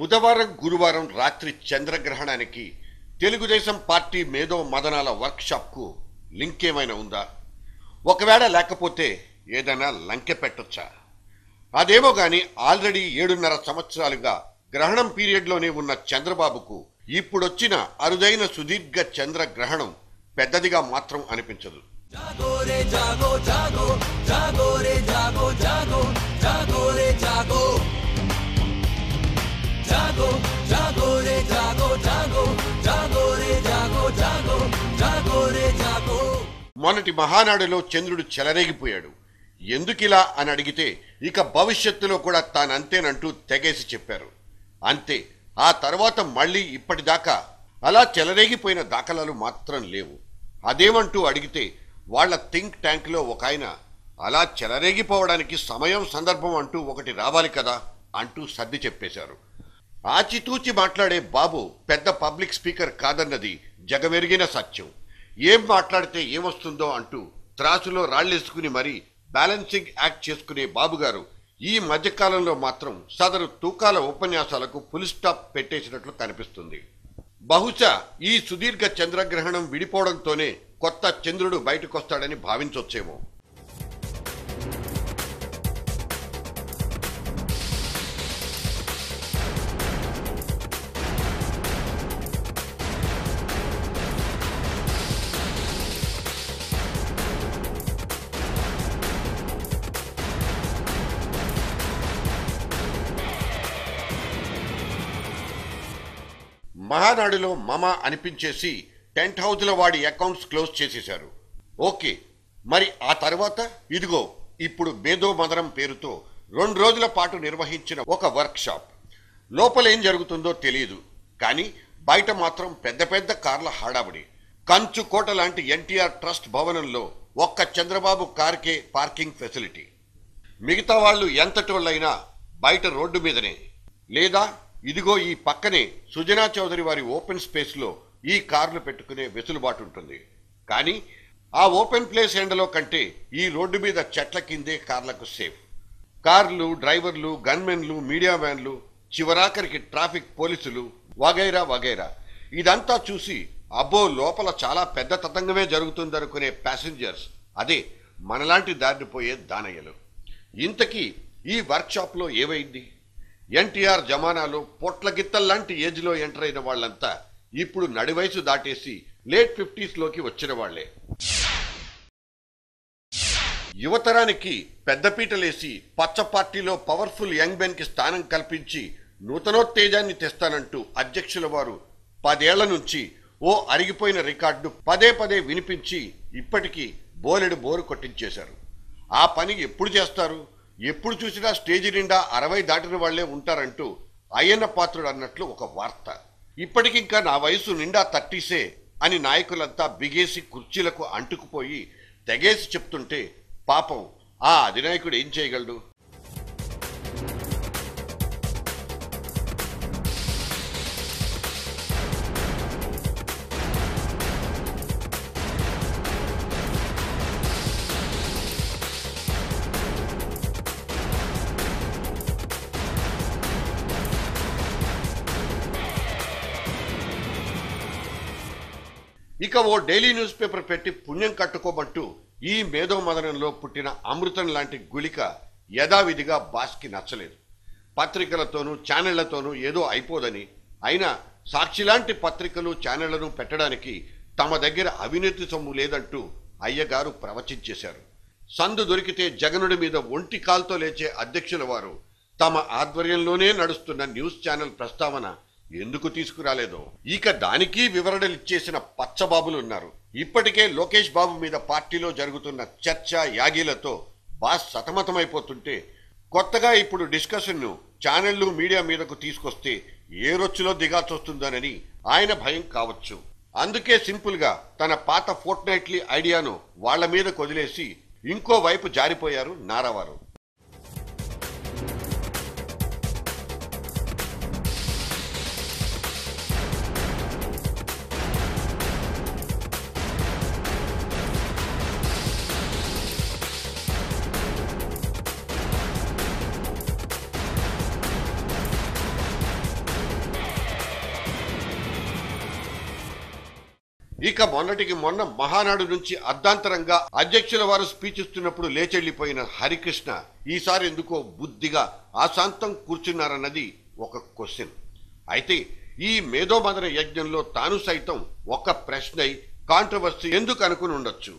బుధవారం గురువారం రాత్రి చంద్రగ్రహణానికి తెలుగుదేశం పార్టీ మేధో మదనాల వర్క్షాప్కు లింక్ ఏమైనా ఉందా? ఒకవేళ లేకపోతే ఏదైనా లంకె పెట్టొచ్చా? అదేమో గాని ఆల్రెడీ 7.5 సంవత్సరాలుగా గ్రహణం పీరియడ్లోనే ఉన్న చంద్రబాబుకు ఇప్పుడొచ్చిన అరుదైన సుదీర్ఘ చంద్రగ్రహణం పెద్దదిగా మాత్రం అనిపించదు. మొన్నటి మహానాడులో చంద్రుడు చెలరేగిపోయాడు. ఎందుకిలా అని అడిగితే ఇక భవిష్యత్తులో కూడా తానంతేనంటూ తెగేసి చెప్పారు. అంతే, ఆ తర్వాత మళ్ళీ ఇప్పటిదాకా అలా చెలరేగిపోయిన దాఖలాలు మాత్రం లేవు. అదేమంటూ అడిగితే వాళ్ల థింక్ ట్యాంక్లో ఒక ఆయన అలా చెలరేగిపోవడానికి సమయం సందర్భం అంటూ ఒకటి రావాలి కదా అంటూ సర్ది చెప్పేశారు. ఆచితూచి మాట్లాడే బాబు పెద్ద పబ్లిక్ స్పీకర్ కాదన్నది జగమెరిగిన సత్యం. ఏం మాట్లాడితే ఏమొస్తుందో అంటూ త్రాసులో రాళ్లేసుకుని మరీ బ్యాలెన్సింగ్ యాక్ట్ చేసుకునే బాబుగారు ఈ మధ్యకాలంలో మాత్రం సదరు తూకాల ఉపన్యాసాలకు ఫుల్ స్టాప్ పెట్టేసినట్లు కనిపిస్తుంది. బహుశా ఈ సుదీర్ఘ చంద్రగ్రహణం విడిపోవడంతోనే కొత్త చంద్రుడు బయటకొస్తాడని భావించొచ్చేమో. మహానాడులో మమ అనిపించేసి టెంట్ హౌజ్ల వాడి అకౌంట్స్ క్లోజ్ చేసేశారు. ఓకే, మరి ఆ తర్వాత ఇదిగో ఇప్పుడు మేధో మదనం పేరుతో 2 రోజుల పాటు నిర్వహించిన ఒక వర్క్షాప్. లోపల ఏం జరుగుతుందో తెలియదు, కానీ బయట మాత్రం పెద్ద పెద్ద కార్ల హడాబడి. కంచు కోట లాంటి ఎన్టీఆర్ ట్రస్ట్ భవనంలో ఒక్క చంద్రబాబు కార్కే పార్కింగ్ ఫెసిలిటీ. మిగతా వాళ్ళు ఎంతటోళ్ళైనా బయట రోడ్డు మీదనే, లేదా ఇదిగో ఈ పక్కనే సుజనా చౌదరి వారి ఓపెన్ స్పేస్లో ఈ కార్లు పెట్టుకునే వెసులుబాటు ఉంటుంది. కానీ ఆ ఓపెన్ ప్లేస్ ఎండలో కంటే ఈ రోడ్డు మీద చెట్ల కిందే కార్లకు సేఫ్. కార్లు, డ్రైవర్లు, గన్మెన్లు, మీడియా మ్యాన్లు, చివరాఖరికి ట్రాఫిక్ పోలీసులు వగైరా వగైరా. ఇదంతా చూసి అబ్బో లోపల చాలా పెద్ద తతంగమే జరుగుతుందనుకునే ప్యాసింజర్స్, అదే మనలాంటి దారిని పోయే దానయ్యలు. ఇంతకీ ఈ వర్క్షాప్లో ఏమైంది? ఎన్టీఆర్ జమానాలో పొట్లగిత్తల్లాంటి ఏజ్లో ఎంటర్ అయిన వాళ్ళంతా ఇప్పుడు నడివయసు దాటేసి లేట్ 50s వచ్చిన వాళ్లే. యువతరానికి పెద్దపీటలేసి పచ్చ పార్టీలో పవర్ఫుల్ యంగ్ మెన్ కి స్థానం కల్పించి నూతనోత్తేజాన్ని తెస్తానంటూ అధ్యక్షుల వారు 10 ఏళ్ల నుంచి ఓ అరిగిపోయిన రికార్డు పదే పదే వినిపించి ఇప్పటికీ బోలెడు బోరు కొట్టించేశారు. ఆ పని ఎప్పుడు చేస్తారు? ఎప్పుడు చూసినా స్టేజి నిండా 60 దాటిన వాళ్లే ఉంటారంటూ అయ్యన్న పాత్రుడు అన్నట్లు ఒక వార్త. ఇప్పటికింకా నా వయసు నిండా 30సే అని నాయకులంతా బిగేసి కుర్చీలకు అంటుకుపోయి తెగేసి చెప్తుంటే పాపం ఆ అధినాయకుడు ఏం చేయగలడు? ఇక ఓ డైలీ న్యూస్ పేపర్ పెట్టి పుణ్యం కట్టుకోమంటూ ఈ మేధో మదనంలో పుట్టిన అమృతం లాంటి గుళిక యథావిధిగా బాస్కి నచ్చలేదు. పత్రికలతోనూ ఛానళ్లతోనూ ఏదో అయిపోదని, అయినా సాక్షి లాంటి పత్రికలు ఛానళ్లను పెట్టడానికి తమ దగ్గర అవినీతి సొమ్ము లేదంటూ అయ్యగారు ప్రవచించేశారు. సందు దొరికితే జగనుడి మీద ఒంటి కాల్తో లేచే అధ్యక్షుల వారు తమ ఆధ్వర్యంలోనే నడుస్తున్న న్యూస్ ఛానల్ ప్రస్తావన ఎందుకు తీసుకురాలేదో. ఇక దానికి వివరణలిచ్చేసిన పచ్చబాబులున్నారు. ఇప్పటికే లోకేష్ బాబు మీద పార్టీలో జరుగుతున్న చర్చ యాగీలతో బాస్ సతమతమైపోతుంటే కొత్తగా ఇప్పుడు డిస్కషన్ను ఛానళ్లు మీడియా మీదకు తీసుకొస్తే ఏ రొచ్చులో దిగాల్సొస్తుందోనని ఆయన భయం కావచ్చు. అందుకే సింపుల్ గా తన పాత ఫోర్ట్నైట్లీ ఐడియాను వాళ్ల మీద కొదిలేసి ఇంకో వైపు జారిపోయారు నారావారు. ఇక మొన్నటికి మొన్న మహానాడు నుంచి అర్ధాంతరంగా అధ్యక్షుల వారు స్పీచ్ ఇస్తున్నప్పుడు లేచెళ్లిపోయిన హరికృష్ణ ఈసారి ఎందుకో బుద్ధిగా ఆశాంతం కూర్చున్నారన్నది ఒక క్వశ్చన్. అయితే ఈ మేధోమథన యజ్ఞంలో తాను సైతం ఒక ప్రశ్న కాంట్రవర్సీ ఎందుకు అనుకుని ఉండొచ్చు.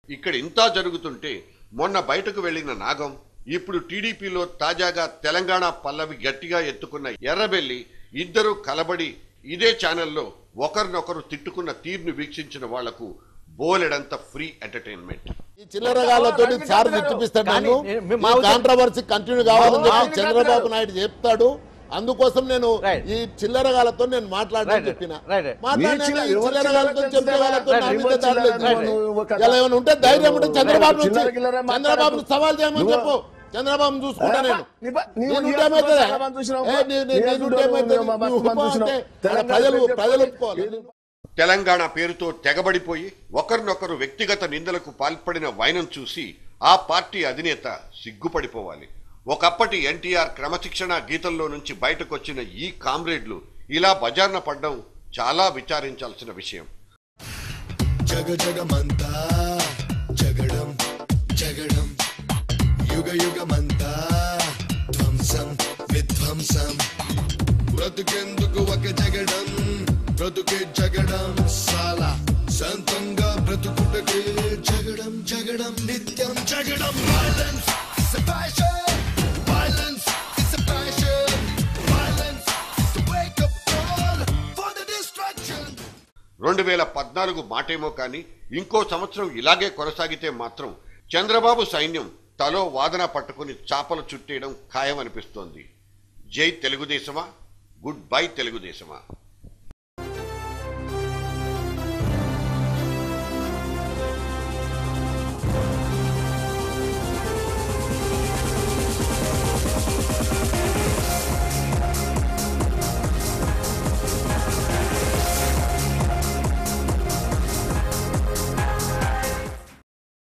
ఇక్కడ ఇంత జరుగుతుంటే మొన్న బయటకు వెళ్లిన నాగం, ఇప్పుడు టీడీపీలో తాజాగా తెలంగాణ పల్లవి గట్టిగా ఎత్తుకున్న ఎర్రబెల్లి ఇద్దరు కలబడి ఇదే ఛానల్లో ఒకరినొకరు తిట్టుకున్న తీరును వీక్షించిన వాళ్లకు బోలెడంత ఫ్రీ ఎంటర్టైన్మెంట్. ఈ చిల్లరగాళ్ళతో సార్ తిట్టిపిస్తాడు, కాంట్రవర్సీ కంటిన్యూ కావాలని చెప్పి చంద్రబాబు నాయుడు చెప్తాడు. అందుకోసం నేను ఈ చిల్లరగాలతో నేను మాట్లాడని చెప్పిన ఉంటే ధైర్యం ఉంటే చంద్రబాబును సవాల్ చేయమని చెప్పు. చంద్రబాబు చూసుకుంటా నేను. తెలంగాణ పేరుతో తెగబడిపోయి ఒకరినొకరు వ్యక్తిగత నిందలకు పాల్పడిన వైనం చూసి ఆ పార్టీ అధినేత సిగ్గుపడిపోవాలి. ఒకప్పటి ఎన్టీఆర్ క్రమశిక్షణ గీతంలో నుంచి బయటకొచ్చిన ఈ కామ్రేడ్లు ఇలా బజార్న పడ్డం చాలా విచారించాల్సిన విషయం. జగజగమంతా జగడం జగడం యుగ యుగమంతా ధ్వంసం విధ్వంసం బ్రతుకెందుకు ఒక జగడం బ్రతుకే జగడం సాలా సంతంగా బ్రతుకుటకే జగడం జగడం నిత్యం జగడం. Violence is a passion, violence is a passion, violence is the wake up call for the destruction. 2014 మాటేమో కానీ ఇంకో సంవత్సరం ఇలాగే కొనసాగితే మాత్రం చంద్రబాబు సైన్యం తలో వాదన పట్టుకుని చాపలు చుట్టేయడం ఖాయమనిపిస్తోంది. జై తెలుగుదేశమా, గుడ్ బై తెలుగుదేశమా.